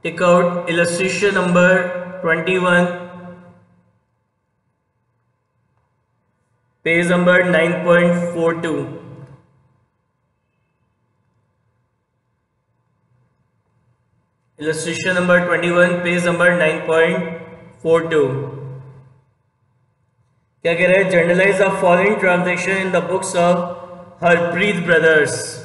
Take out illustration number 21, page number 9.42. Illustration number 21, page number 9.42. क्या कह रहे हैं? Journalize the following transaction in the books of Harpreet brothers.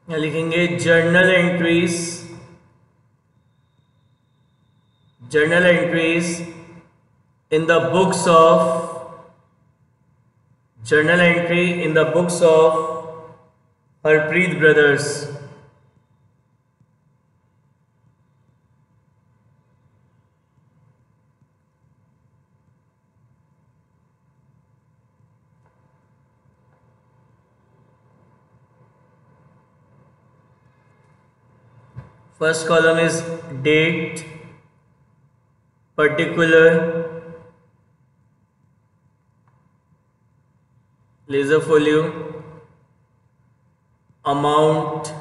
यहाँ लिखेंगे journal entries in the books of Harpreet brothers. First column is date, particular, laser folio, amount,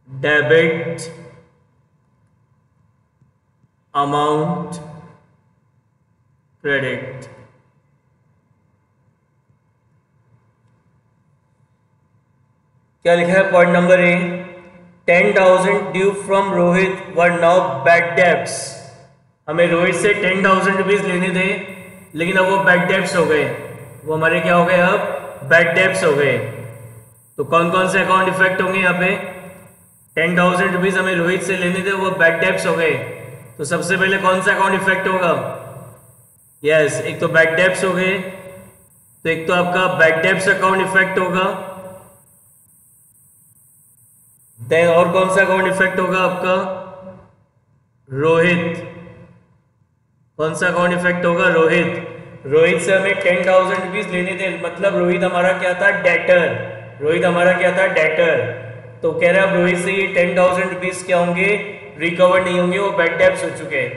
debit, amount, credit. क्या लिखा है point number A? 10,000 due from Rohit were now bad debts. हमें रोहित से 10,000 rupees लेने थे, लेकिन अब वो बैड डेब्ट्स हो गए. वो हमारे क्या हो गए? अब बैड डेब्ट्स हो गए. तो कौन कौन से अकाउंट इफेक्ट होंगे यहाँ पे? 10,000 रुपीज हमें रोहित से लेने थे, वो बैड डेब्ट्स हो गए. तो सबसे पहले कौन सा अकाउंट इफेक्ट होगा? यस, एक तो बैड डेब्ट्स हो गए, तो एक तो आपका बैड डेब्ट्स अकाउंट इफेक्ट होगा. देन और कौन सा अकाउंट इफेक्ट होगा आपका? रोहित. कौन सा अकाउंट इफेक्ट होगा? रोहित से हमें 10,000 रुपीज लेने थे, मतलब रोहित हमारा क्या था? डेटर. तो कह रहा है अब रोहित से ये 10,000 रुपीज क्या होंगे? रिकवर नहीं होंगे, वो बैड डेब्ट्स हो चुके हैं.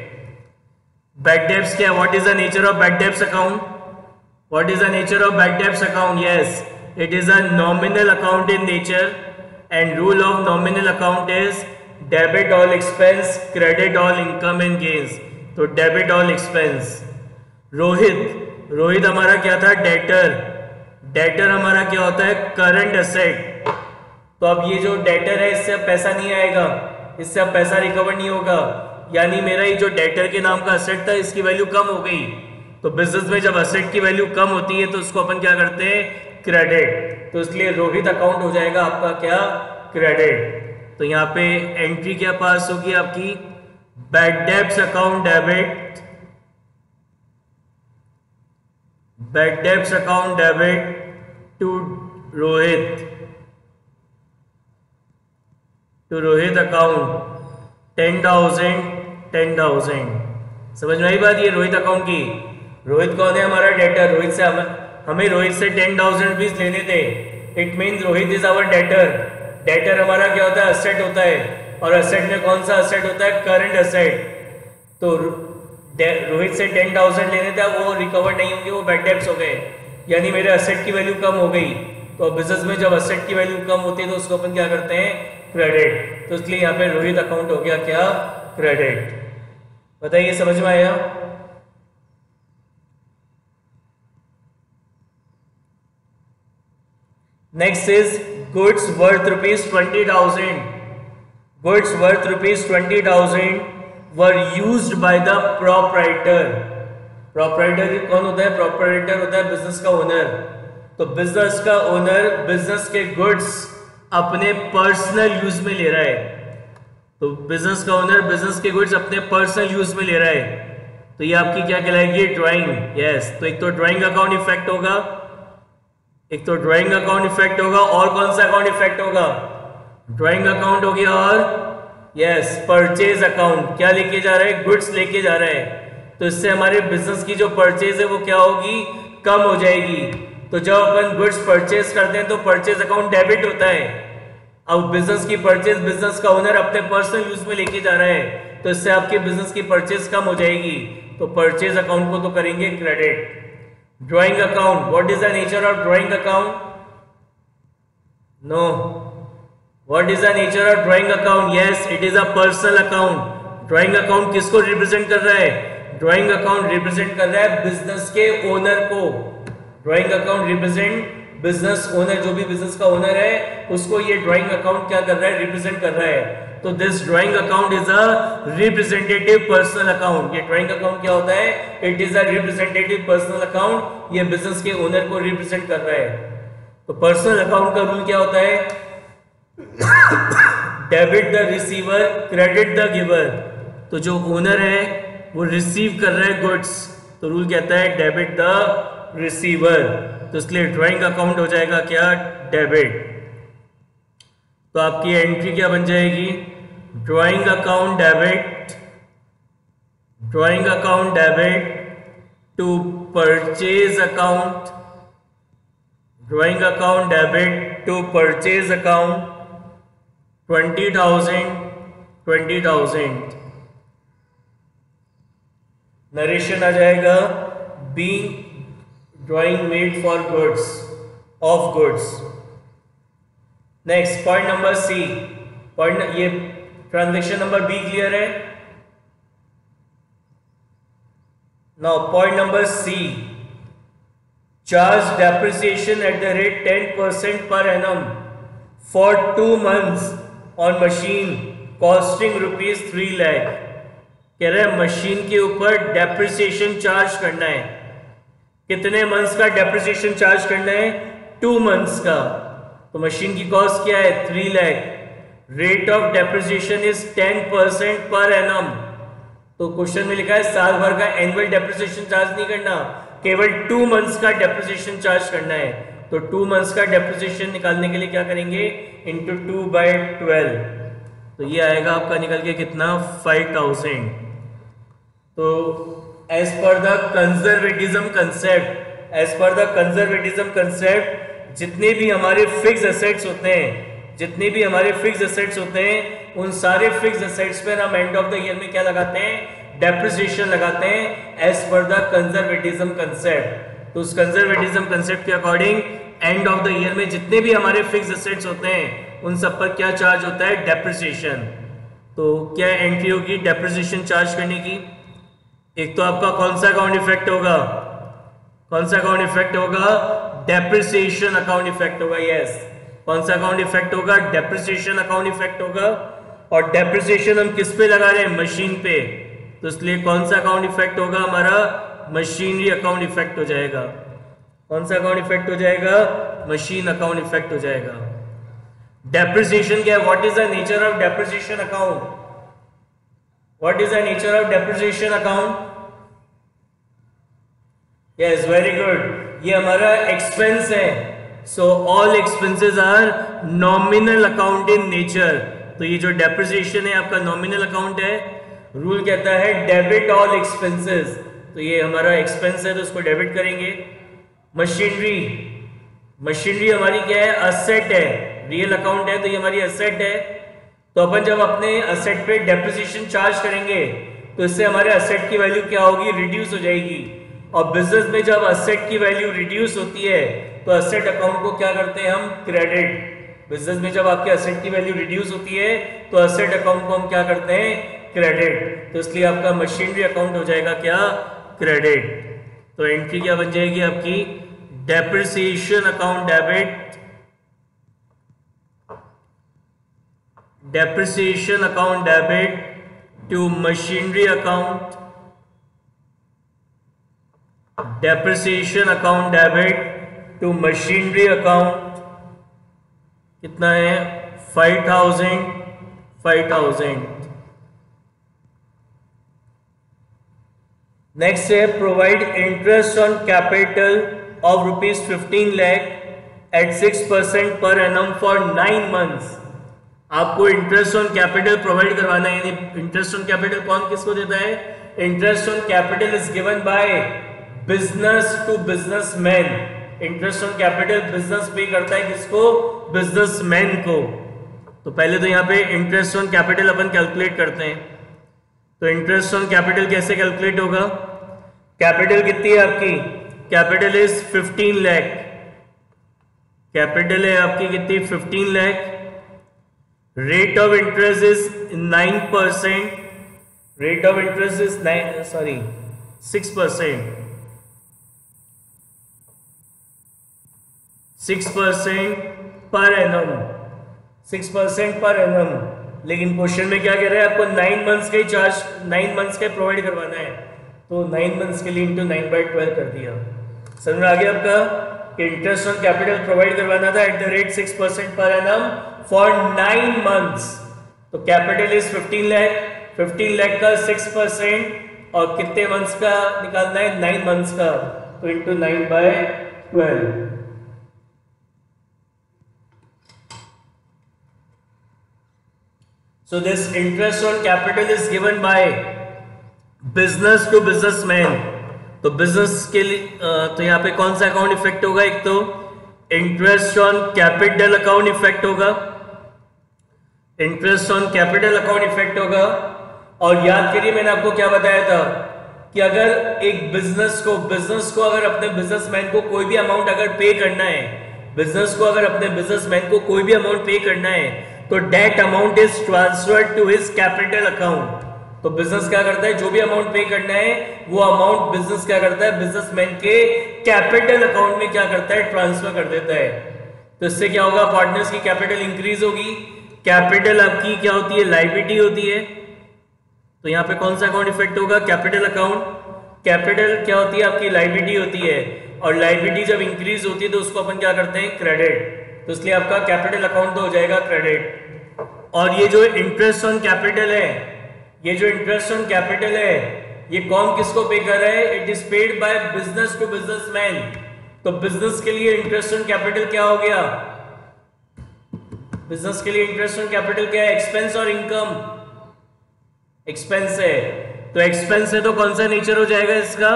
बैड डेब्ट्स क्या? What is the nature of bad debts account? Yes, it is a nominal account in nature. And rule of nominal account is debit all expense, credit all income and gains. तो debit all expense. Rohit हमारा क्या था? Debtor हमारा क्या होता है? Current asset. तो अब ये जो डेटर है, इससे अब पैसा नहीं आएगा, इससे अब पैसा रिकवर नहीं होगा. यानी मेरा ये जो डेटर के नाम का एसेट था, इसकी वैल्यू कम हो गई. तो बिजनेस में जब एसेट की वैल्यू कम होती है तो उसको अपन क्या करते हैं? क्रेडिट. तो इसलिए रोहित अकाउंट हो जाएगा आपका क्या? क्रेडिट. तो यहाँ पे एंट्री क्या पास होगी आपकी? Bad debts account debit to Rohit account 10,000. समझ में आई बात? ये रोहित अकाउंट की. रोहित कौन है? हमारा डेटर. हमें रोहित से 10,000 रुपीज लेने थे. It means Rohit is our debtor हमारा क्या होता है? एसेट होता है. और एसेट में कौन सा एसेट होता है? Current asset. तो रोहित से 10,000 लेने थे, वो रिकवर नहीं होंगे, वो बैड डेब्ट्स हो गए. यानी मेरे एसेट की वैल्यू कम हो गई. तो बिजनेस में जब एसेट की वैल्यू कम होती है तो उसको अपन क्या करते हैं? क्रेडिट. तो इसलिए यहाँ पे रोहित अकाउंट हो गया क्या? क्रेडिट. बताइए, समझ में आया? Next is goods worth rupees 20,000. Goods worth rupees 20,000 were used by the proprietor. Proprietor कौन होता है? Proprietor होता है बिजनेस का ओनर. तो बिजनेस का ओनर बिजनेस के गुड्स अपने पर्सनल यूज में ले रहा है. तो बिजनेस का ओनर बिजनेस के गुड्स अपने पर्सनल यूज में ले रहा है. तो ये आपकी क्या कहलाएगी, ड्राइंग। यस, तो एक तो ड्राइंग अकाउंट इफेक्ट होगा, एक तो ड्राइंग अकाउंट इफेक्ट होगा, और कौन सा अकाउंट इफेक्ट होगा, ड्राइंग अकाउंट हो गया, और यस परचेज अकाउंट क्या लेके जा रहा है, गुड्स लेके जा रहा है। तो इससे हमारे बिजनेस की जो परचेज है वो क्या होगी, कम हो जाएगी। तो जब अपन गुड्स परचेज करते हैं तो परचेज अकाउंट डेबिट होता है। अब बिजनेस की परचेज बिजनेस का ओनर अपने पर्सनल यूज में लेके जा रहा है, तो इससे आपके बिजनेस की परचेज कम हो जाएगी। तो परचेज अकाउंट को तो करेंगे credit. Drawing account, what is the nature of drawing account, no, what is the nature of drawing account, yes it is a personal account. Drawing account किसको रिप्रेजेंट कर रहा है, ड्राइंग अकाउंट रिप्रेजेंट कर रहा है बिजनेस के owner को। Drawing account represent business owner, जो भी बिजनेस का ओनर है उसको ये ड्राइंग अकाउंट क्या कर रहा है, रिप्रेजेंट कर रहा है। तो this drawing account is a representative personal account. ये ड्राइंग अकाउंट क्या होता है, it is a representative personal account. ये बिजनेस के ओनर को रिप्रेजेंट कर रहा है। तो पर्सनल अकाउंट का रूल क्या होता है, debit the receiver, credit the giver. तो जो ओनर है वो रिसीव कर रहा है गुड्स, तो रूल कहता है डेबिट द रिसीवर। तो इसलिए ड्राइंग अकाउंट हो जाएगा क्या, डेबिट। तो आपकी एंट्री क्या बन जाएगी, drawing account debit, drawing account debit to purchase account, drawing account debit to purchase account 20,000 20,000। Narration आ जाएगा, being drawing made for goods, off goods. Next point number C, point ये ट्रांजैक्शन नंबर बी क्लियर है। Now point number C, charge depreciation at the rate 10% पर annum for 2 months on machine costing ₹3 lakh. कह रहे हैं machine के ऊपर depreciation charge करना है। कितने मंथ्स का डेप्रिसिएशन चार्ज करना है, 2 months का। तो मशीन की कॉस्ट क्या है, 3 lakh. Rate of depreciation is 10% पर एनम। तो क्वेश्चन में लिखा है साल भर का एनुअल डेप्रिसिएशन चार्ज नहीं करना, केवल 2 months का डेप्रिसिएशन चार्ज करना है। तो 2 months का डेप्रिसिएशन निकालने के लिए क्या करेंगे, इंटू 2/12। तो ये आएगा आपका निकल के कितना, 5,000। तो as per the conservatism concept, as per the conservatism concept जितने भी हमारे फिक्स एसेट्स होते हैं, जितने भी हमारे फिक्स एसेट्स होते हैं, उन सारे फिक्स एसेट्स पर हम एंड ऑफ द ईयर में क्या लगाते हैं, डेप्रिसिएशन लगाते हैं as per the conservatism concept. तो उस कंजर्वेटिज्म कंसेप्ट के according end of the year में जितने भी हमारे फिक्स एसेट्स होते हैं उन सब पर क्या चार्ज होता है, डेप्रिसिएशन। तो क्या एंट्री होगी डेप्रिसिएशन चार्ज करने की। एक तो आपका कौन सा अकाउंट इफेक्ट होगा, कौन सा अकाउंट इफेक्ट होगा, डेप्रिसिएशन अकाउंट इफेक्ट होगा। यस, कौन सा अकाउंट इफेक्ट होगा, डेप्रिसिएशन अकाउंट इफेक्ट होगा। और डेप्रिसिएशन हम किस पे लगा रहे हैं, मशीन पे। तो इसलिए कौन सा अकाउंट इफेक्ट होगा हमारा, मशीनरी अकाउंट इफेक्ट हो जाएगा। कौन सा अकाउंट इफेक्ट हो जाएगा, मशीन अकाउंट इफेक्ट हो जाएगा। डेप्रिसिएशन क्या है, what is the nature of depreciation account, what is the nature of depreciation account. Yes, very good, ये हमारा एक्सपेंस है। So all expenses are nominal account in nature. तो ये जो डेप्रिसिएशन है आपका नॉमिनल अकाउंट है। रूल कहता है डेबिट ऑल एक्सपेंसेस। तो ये हमारा एक्सपेंस है तो उसको डेबिट करेंगे। मशीनरी, मशीनरी हमारी क्या है, असेट है, रियल अकाउंट है तो ये हमारी असेट है। तो अपन जब अपने असेट पे डेप्रिसिएशन चार्ज करेंगे तो इससे हमारे असेट की वैल्यू क्या होगी, रिड्यूस हो जाएगी। और बिजनेस में जब असेट की वैल्यू रिड्यूस होती है तो असेट अकाउंट को क्या करते हैं हम, क्रेडिट। बिजनेस में जब आपके असेट की वैल्यू रिड्यूस होती है तो असेट अकाउंट को हम क्या करते हैं, क्रेडिट। तो इसलिए आपका मशीनरी अकाउंट हो जाएगा क्या, क्रेडिट। तो एंट्री क्या बन जाएगी आपकी, depreciation account debit, depreciation account debit to machinery account, depreciation account debit to machinery account. कितना है, 5,000 5,000। नेक्स्ट है provide interest on capital of ₹15 lakh at 6% per annum for 9 months. आपको इंटरेस्ट ऑन कैपिटल प्रोवाइड करवाना है। यानी इंटरेस्ट ऑन कैपिटल कौन किसको देता है? Interest on capital is given by business to businessman. Interest on capital business pay करता है किसको? बिजनेसमैन को। तो पहले तो यहाँ पे interest on capital upon calculate करते हैं। तो इंटरेस्ट ऑन कैपिटल कैसे कैलकुलेट होगा? कैपिटल कितनी है आपकी? Capital is 15 lakh. कैपिटल है आपकी कितनी? 15 lakh. Rate of interest is 9%। Rate of interest is 6%। 6% per annum. 6% per annum. लेकिन क्वेश्चन में क्या कह रहा है? आपको 9 मंथ्स का ही चार्ज 9 मंथ्स का प्रोवाइड करवाना है। तो 9 मंथ्स के लिए इंटू 9/12 कर दिया। समझ में आ गया आपका कि इंटरेस्ट ऑन कैपिटल प्रोवाइड करवाना था eight the rate 6% per annum for 9 months. तो कैपिटल इज 15 लाख। 15 लाख का 6% और कितने मंथ्स का निकालना है? 9 मंथ्स का। तो into 9/12। So this interest on capital is given by business to businessman। तो बिजनेस के लिए तो यहाँ पे कौन सा अकाउंट इफेक्ट होगा? एक तो interest on capital account effect होगा। Interest on capital account effect होगा। और याद करिए मैंने आपको क्या बताया था कि अगर एक बिजनेस को अगर अपने बिजनेसमैन को कोई भी अमाउंट अगर पे करना है, बिजनेस को अगर अपने बिजनेसमैन को कोई भी अमाउंट पे करना है तो debt amount is transferred to his capital account. तो बिजनेस क्या करता है? जो भी अमाउंट पे करना है वो अमाउंट बिजनेस क्या करता है? बिजनेसमैन के कैपिटल अकाउंट में क्या करता है? ट्रांसफर कर देता है। तो इससे क्या होगा? पार्टनर्स की कैपिटल इंक्रीज होगी। कैपिटल आपकी क्या होती है? लायबिलिटी होती है। तो यहाँ पे कौन सा अकाउंट इफेक्ट होगा? Capital account. कैपिटल क्या होती है? आपकी लायबिलिटी होती है। और लायबिलिटी जब इंक्रीज होती है तो उसको अपन क्या करते हैं? क्रेडिट। तो इसलिए आपका कैपिटल अकाउंट तो हो जाएगा क्रेडिट। और ये जो इंटरेस्ट ऑन कैपिटल है, ये कौन किसको पे कर रहा है? It is paid by business to businessman. तो बिजनेस के लिए इंटरेस्ट ऑन कैपिटल क्या हो गया? बिजनेस के लिए इंटरेस्ट ऑन कैपिटल क्या है? एक्सपेंस और इनकम। एक्सपेंस है तो एक्सपेंस है तो कौन सा नेचर हो जाएगा इसका?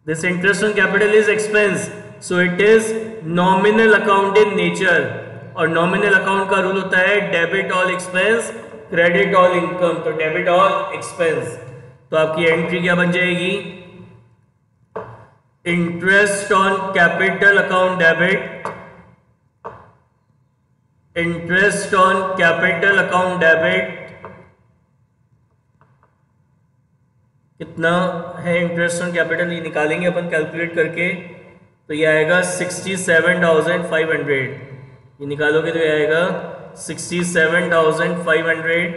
This interest on capital is expense, so it is nominal account in nature. और नॉमिनल अकाउंट का रूल होता है debit all expense, credit all income. तो डेबिट ऑल एक्सपेंस। तो आपकी एंट्री क्या बन जाएगी? Interest on capital account debit, interest on capital account debit कितना है? इंटरेस्ट ऑन कैपिटल ये निकालेंगे अपन कैलकुलेट करके। तो ये आएगा 67,500। ये निकालोगे तो ये आएगा 67,500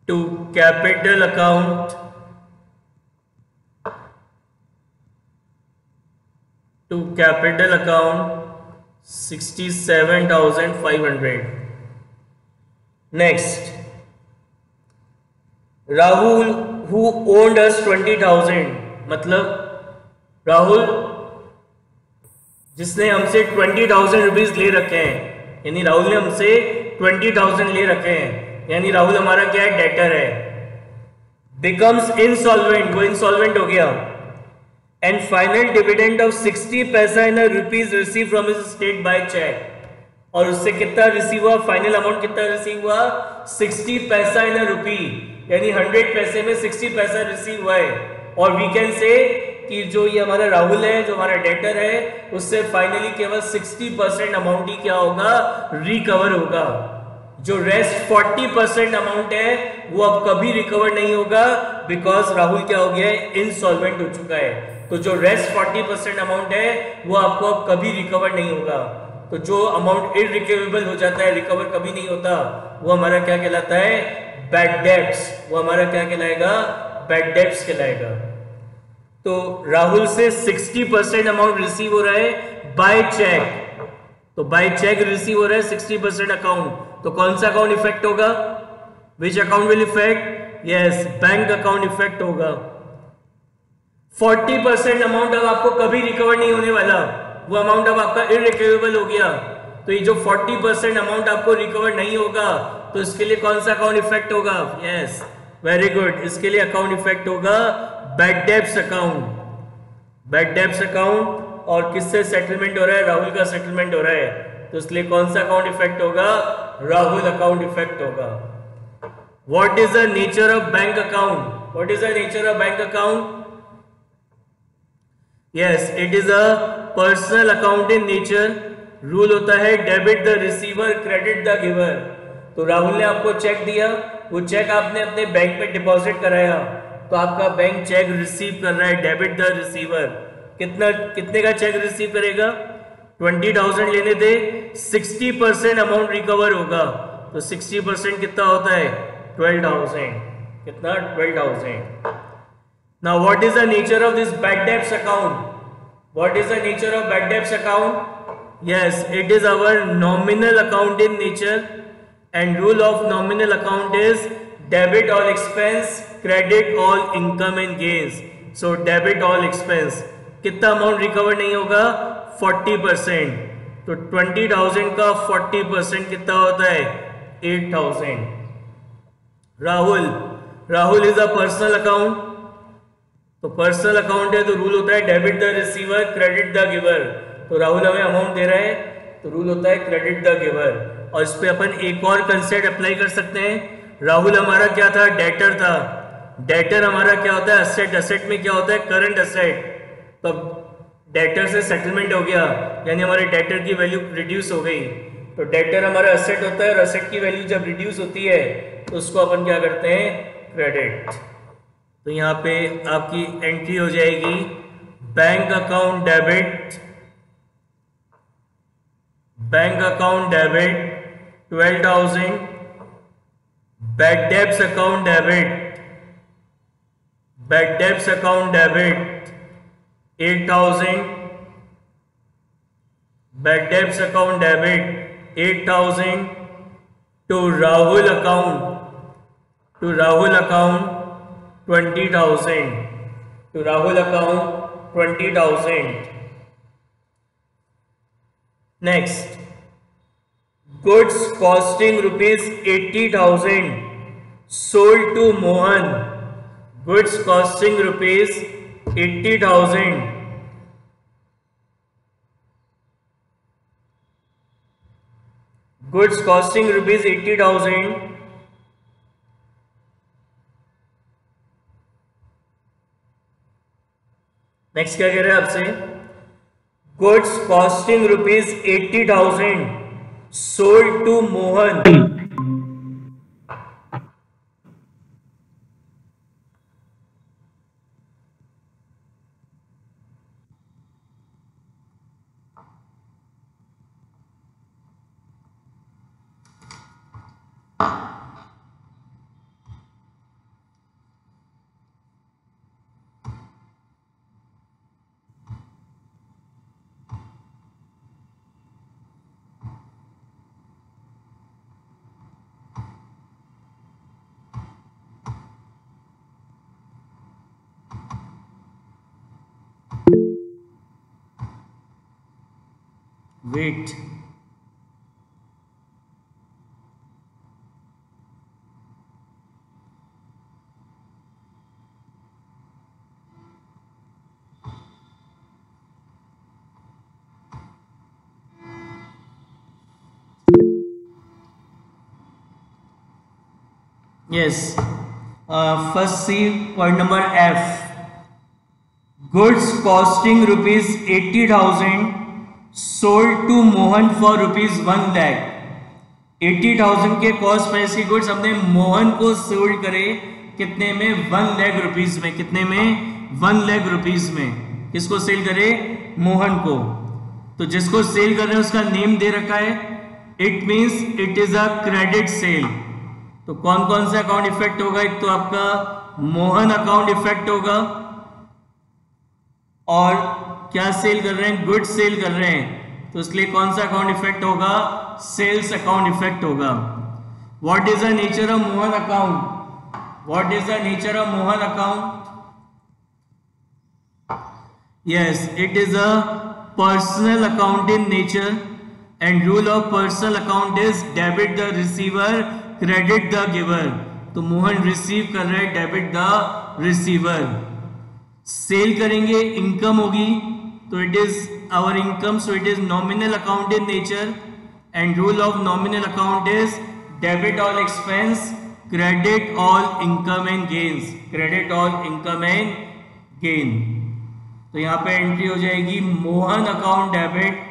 to capital account, to capital account 67,500। Next, Rahul who owned us 20,000। मतलब राहुल जिसने हमसे 20,000 रुपीज ले रखे हैं, यानी राहुल ने हमसे 20,000 ले रखे हैं, यानी राहुल हमारा क्या है? डेटर है। बिकम्स इंसॉल्वेंट, वो इंसॉल्वेंट हो गया। And final dividend of 60 paisa in rupees receive from his state by cheque. और उससे कितना रिसीव हुआ? फाइनल अमाउंट कितना रिसीव हुआ? 60 पैसा इन रुपी, यानी 100 पैसे में 60 पैसा रिसीव हुआ है। और वी कैन से कि जो ये हमारा राहुल है, जो हमारा डेटर है, उससे फाइनली केवल 60% अमाउंट ही क्या होगा? रिकवर होगा। जो रेस्ट 40% अमाउंट है वो अब कभी रिकवर नहीं होगा, बिकॉज राहुल क्या हो गया है? इनसॉल्वेंट हो चुका है। तो जो रेस्ट 40% अमाउंट है वो आपको अब कभी रिकवर नहीं होगा। तो जो अमाउंट इररिकवेबल हो जाता है, रिकवर कभी नहीं होता, वो हमारा क्या कहलाता है? Bad debts. वो हमारा क्या कहलाएगा? बैड डेट्स कहलाएगा। तो राहुल से 60% अमाउंट रिसीव हो रहा है बाय चेक। तो बाय चेक रिसीव हो रहा है 60% अकाउंट। तो कौन सा अकाउंट इफेक्ट होगा? Which account will effect? Yes, bank account effect होगा। 40% अमाउंट अब आपको कभी रिकवर नहीं होने वाला, वो अमाउंट अब आपका इररिकवरेबल हो गया। तो ये जो 40% अमाउंट आपको रिकवर नहीं होगा, तो इसके लिए कौन सा अकाउंट इफेक्ट होगा? यस, वेरी गुड, इसके लिए अकाउंट इफेक्ट होगा bad debts account. Bad debts account, और किससे सेटलमेंट हो रहा है? राहुल का सेटलमेंट हो रहा है, तो इसलिए कौन सा अकाउंट इफेक्ट होगा? राहुल अकाउंट इफेक्ट होगा। What is the nature of bank account? What is the nature of bank account? Yes, it is a personal account in nature. Rule होता है debit the receiver, credit the giver. तो राहुल ने आपको check दिया, वो check आपने अपने bank में डिपॉजिट कराया, तो आपका बैंक चेक रिसीव कर रहा है, डेबिट द रिसीवर। कितने का चेक रिसीव करेगा? 20,000 लेने थे, 60% अमाउंट रिकवर होगा, तो 60% कितना होता है? 12,000। कितना? 12,000। Now what is the nature of this bad debts account? What is the nature of bad debts account? Yes, it is our nominal account in nature, and rule of nominal account is debit all expense, credit all income and gains. So debit all expense, कितना amount recover नहीं होगा? 40%। तो 20,000 का 40% कितना होता है? 8,000। Rahul is a personal account, तो personal account है, तो रूल होता है debit the receiver, credit the giver. तो राहुल हमें अमाउंट दे रहा है, तो रूल होता है क्रेडिट द गिवर। और इस पे अपन एक और कंसेप्ट अप्लाई कर सकते हैं। राहुल हमारा क्या था? डेटर था। डेटर हमारा क्या होता है? असेट। असेट में क्या होता है? Current asset. तो डेटर से सेटलमेंट हो गया, यानी हमारे डेटर की वैल्यू रिड्यूस हो गई। तो डेटर हमारा असेट होता है, और असेट की वैल्यू जब रिड्यूस होती है तो उसको अपन क्या करते हैं? क्रेडिट। तो यहाँ पे आपकी एंट्री हो जाएगी bank account debit, bank account debit 12,000, bad debts account debit, bad debts account debit 8,000, bad debts account debit 8,000 to Rahul account 20,000, to Rahul account 20,000. Next, goods costing rupees 80,000 sold to Mohan. Goods costing rupees 80,000 goods costing rupees 80,000 next क्या कह रहे हैं आपसे? Goods costing rupees 80,000 sold to Mohan. Wait. Yes. First see point number F. Goods costing rupees 80,000 sold to Mohan for rupees 1 lakh. 80,000 के cost price की goods हमने मोहन को sold करे कितने में? 1 लाख रुपीज में। कितने में? 1 लाख रुपीज में। किसको सेल करे? मोहन को। तो जिसको सेल कर रहे हैं उसका नेम दे रखा है, it means it is a credit sale. तो कौन कौन सा अकाउंट इफेक्ट होगा? एक तो आपका मोहन अकाउंट इफेक्ट होगा, और क्या सेल कर रहे हैं? गुड्स सेल कर रहे हैं, तो इसलिए कौन सा अकाउंट इफेक्ट होगा? सेल्स अकाउंट इफेक्ट होगा। What is the nature of Mohan account? What is the nature of Mohan account? Yes, it is a personal account in nature, and rule of personal account is debit the receiver, credit the giver. तो Mohan receive कर रहे हैं, debit the receiver. Sell करेंगे, income होगी, तो it is our income, so it is nominal account in nature, and rule of nominal account is debit all expense, credit all income and gains. Credit all income and gain. तो यहां पे entry हो जाएगी Mohan account debit,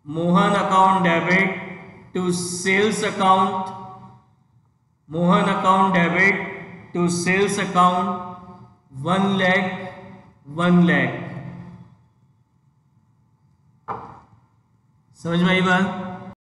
Mohan account debit to sales account, Mohan account debit to sales account 1 lakh 1 lakh. समझ में आई बात?